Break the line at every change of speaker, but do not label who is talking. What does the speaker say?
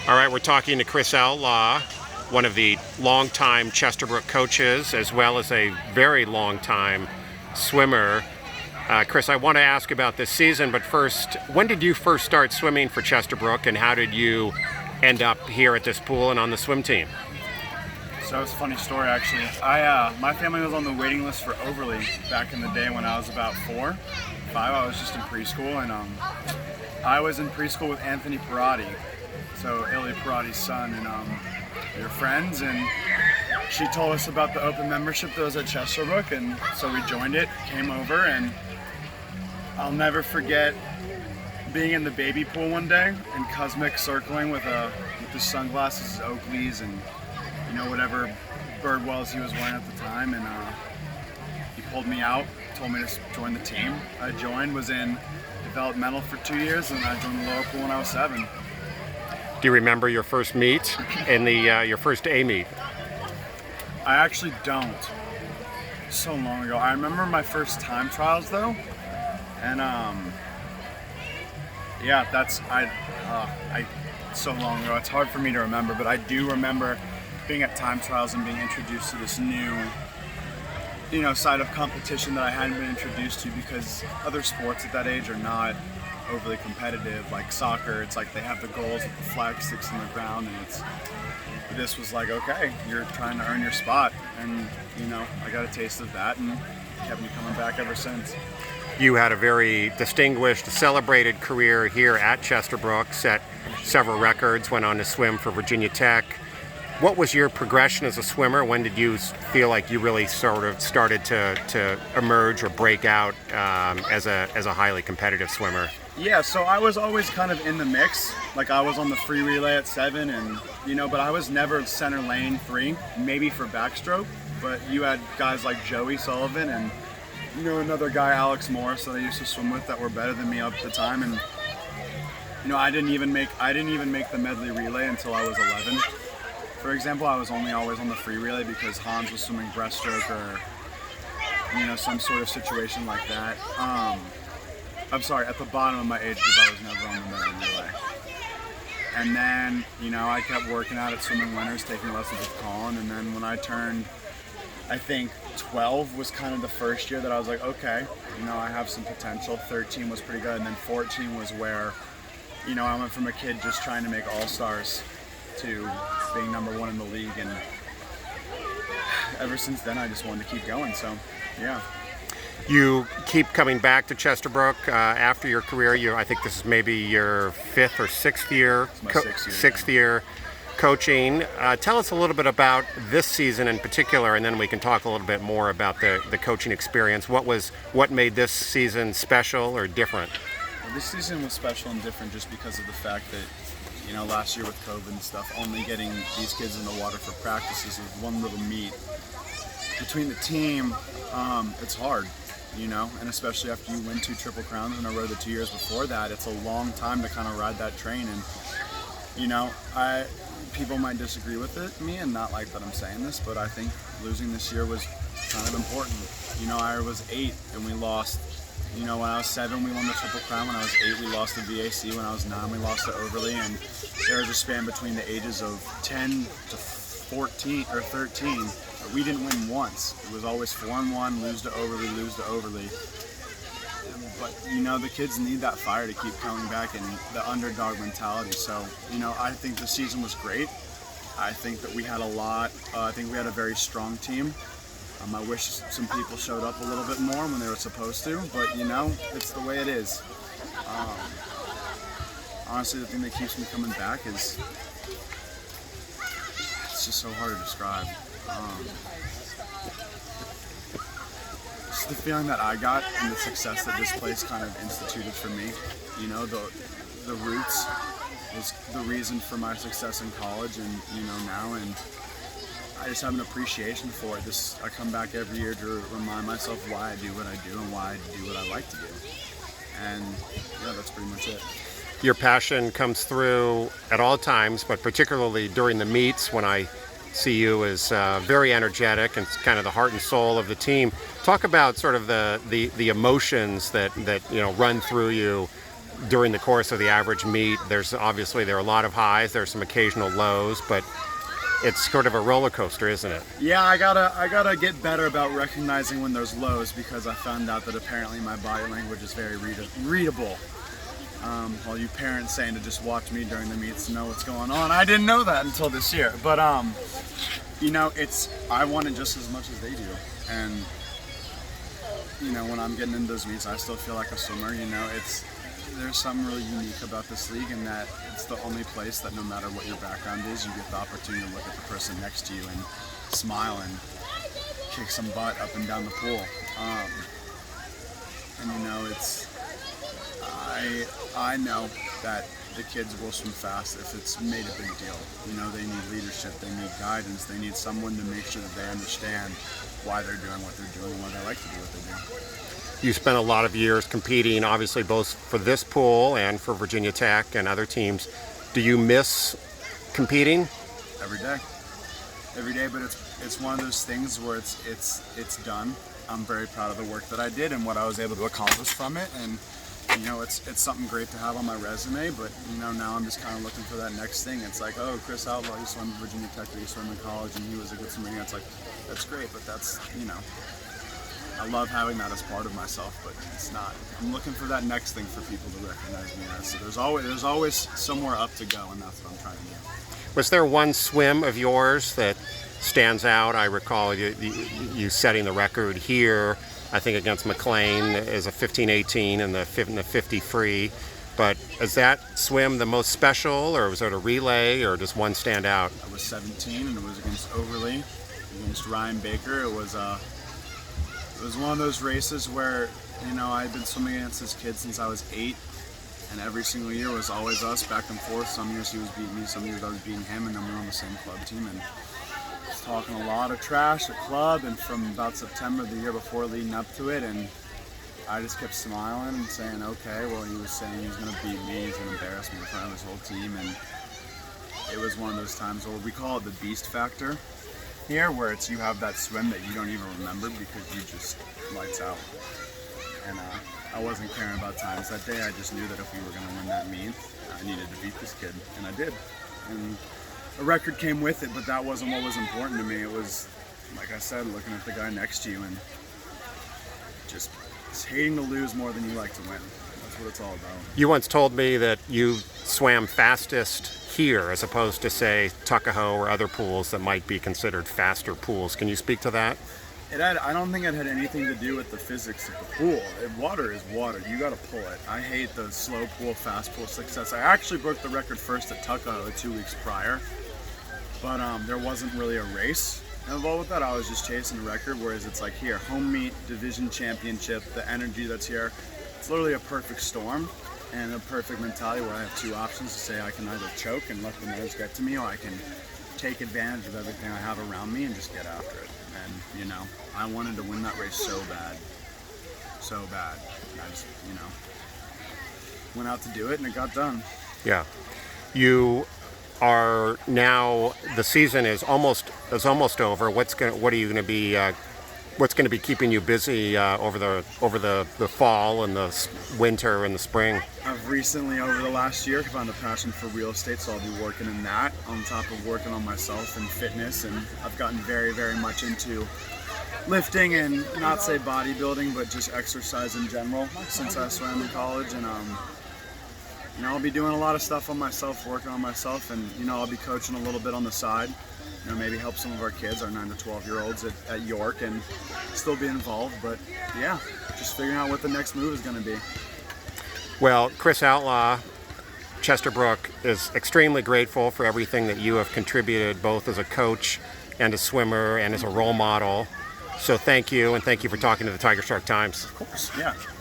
All right, we're talking to Chris Outlaw, one of the longtime Chesterbrook coaches, as well as a very long-time swimmer. Chris, I want to ask about this season, but first, when did you first start swimming for Chesterbrook, and how did you end up here at this pool and on the swim team?
So it's a funny story, actually. My family was on the waiting list for Overly back in the day when I was about 4, 5. I was just in preschool, and I was in preschool with Anthony Perotti, so Illy Perotti's son, and we were friends, and she told us about the open membership that was at Chesterbrook, and so we joined it, came over, and I'll never forget being in the baby pool one day and Cosmic circling with his sunglasses, his Oakleys, and whatever Birdwells he was wearing at the time, and he pulled me out, told me to join the team. I joined, was in developmental for 2 years, and I joined the lower pool when I was 7.
Do you remember your first meet and your first A meet?
I actually don't. So long ago. I remember my first time trials though, and yeah, so long ago. It's hard for me to remember, but I do remember being at time trials and being introduced to this new, side of competition that I hadn't been introduced to, because other sports at that age are not overly competitive. Like soccer, it's like they have the goals with the flag sticks in the ground, and this was like, okay, you're trying to earn your spot, and I got a taste of that and kept me coming back ever since.
You had a very distinguished, celebrated career here at Chesterbrook, set several records, went on to swim for Virginia Tech. What was your progression as a swimmer? When did you feel like you really sort of started to emerge or break out as a highly competitive swimmer?
Yeah, so I was always kind of in the mix. Like I was on the free relay at 7, and but I was never center lane 3, maybe for backstroke. But you had guys like Joey Sullivan and another guy, Alex Morris, that I used to swim with, that were better than me up at the time. And I didn't even make the medley relay until I was 11. For example, I was only always on the free relay because Hans was swimming breaststroke or some sort of situation like that. I'm sorry, at the bottom of my age group, I was never on the medley relay. And then, I kept working out at Swimming Winners, taking lessons with Colin, and then when I turned, I think 12 was kind of the first year that I was like, okay, I have some potential. 13 was pretty good, and then 14 was where, I went from a kid just trying to make all-stars to being number 1 in the league, and ever since then I just wanted to keep going, so yeah.
You keep coming back to Chesterbrook after your career. I think this is maybe your 5th or 6th year,
my 6th
year coaching. Tell us a little bit about this season in particular, and then we can talk a little bit more about the coaching experience. What made this season special or different?
Well, this season was special and different just because of the fact that last year with COVID and stuff, only getting these kids in the water for practices with one little meet between the team, it's hard, and especially after you win 2 Triple Crowns in a row the 2 years before that, it's a long time to kind of ride that train. And people might disagree with me and not like that I'm saying this, but I think losing this year was kind of important. I was 8 and we lost. When I was 7, we won the Triple Crown. When I was 8, we lost the VAC. When I was 9, we lost to Overly. And there was a span between the ages of 10 to 14 or 13. We didn't win once. It was always 4-1, lose to Overly, lose to Overly. But, the kids need that fire to keep coming back and the underdog mentality. So, I think the season was great. I think that we had I think we had a very strong team. I wish some people showed up a little bit more when they were supposed to, but it's the way it is. Honestly, the thing that keeps me coming back is it's just so hard to describe. Just the feeling that I got and the success that this place kind of instituted for me. The roots was the reason for my success in college and now, and I just have an appreciation for it. I come back every year to remind myself why I do what I do and why I do what I like to do. And yeah, that's pretty much it.
Your passion comes through at all times, but particularly during the meets when I see you as very energetic and kind of the heart and soul of the team. Talk about sort of the emotions that run through you during the course of the average meet. There are a lot of highs, there's some occasional lows, but it's sort of a roller coaster, isn't it?
Yeah, I gotta get better about recognizing when there's lows, because I found out that apparently my body language is very readable. All you parents saying to just watch me during the meets to know what's going on, I didn't know that until this year. But I want it just as much as they do, and when I'm getting into those meets, I still feel like a swimmer. There's something really unique about this league, in that it's the only place that no matter what your background is, you get the opportunity to look at the person next to you and smile and kick some butt up and down the pool. I know that the kids will swim fast if it's made a big deal. They need leadership, they need guidance, they need someone to make sure that they understand why they're doing what they're doing, why they like to do what they do.
You spent a lot of years competing, obviously, both for this pool and for Virginia Tech and other teams. Do you miss competing?
Every day, but it's one of those things where it's done. I'm very proud of the work that I did and what I was able to accomplish from it, and it's something great to have on my resume. But now I'm just kind of looking for that next thing. It's like, oh, Chris Outlaw, he swam at Virginia Tech, he swam in college, and he was a good swimmer. It's like, that's great, but that's I love having that as part of myself, but it's not. I'm looking for that next thing for people to recognize me as. So there's always somewhere up to go, and that's what I'm trying to do.
Was there one swim of yours that stands out? I recall you setting the record here, I think against McLean, as a 15:18 in the 50 free. But is that swim the most special, or was it a relay, or does one stand out?
I was 17, and it was against Overly, against Ryan Baker. It was one of those races where I'd been swimming against this kid since I was 8, and every single year was always us back and forth. Some years he was beating me, some years I was beating him, and then we were on the same club team. And was talking a lot of trash at club, and from about September the year before leading up to it, and I just kept smiling and saying, okay, well, he was saying he was going to beat me, he's going to embarrass me in front of his whole team. And it was one of those times where we call it the beast factor here, where it's you have that swim that you don't even remember because you just lights out. And I wasn't caring about times that day. I just knew that if we were going to win that meet, I needed to beat this kid, and I did. And a record came with it, but that wasn't what was important to me. It was, like I said, looking at the guy next to you and just hating to lose more than you like to win. That's what it's all about.
You once told me that you swam fastest here as opposed to, say, Tuckahoe or other pools that might be considered faster pools. Can you speak to that?
I don't think it had anything to do with the physics of the pool. Water is water. You got to pull it. I hate the slow pool, fast pool success. I actually broke the record first at Tuckahoe 2 weeks prior, but there wasn't really a race involved with that. I was just chasing a record, whereas it's like here, home meet, division championship, the energy that's here. It's literally a perfect storm and a perfect mentality where I have two options to say I can either choke and let the nerves get to me, or I can take advantage of everything I have around me and just get after it. And I wanted to win that race so bad. And I just, went out to do it, and it got done.
Yeah. You are now, the season is almost over. What's going to be keeping you busy over the fall and the winter and the spring?
I've recently, over the last year, found a passion for real estate, so I'll be working in that on top of working on myself and fitness. And I've gotten very, very much into lifting, and not say bodybuilding, but just exercise in general since I swam in college. And I'll be doing a lot of stuff on myself, working on myself, and I'll be coaching a little bit on the side. Maybe help some of our kids, our 9 to 12-year-olds at York, and still be involved. But yeah, just figuring out what the next move is going to be.
Well, Chris Outlaw, Chesterbrook is extremely grateful for everything that you have contributed, both as a coach and a swimmer and as a role model. So thank you, and thank you for talking to the Tiger Shark Times.
Of course, yeah.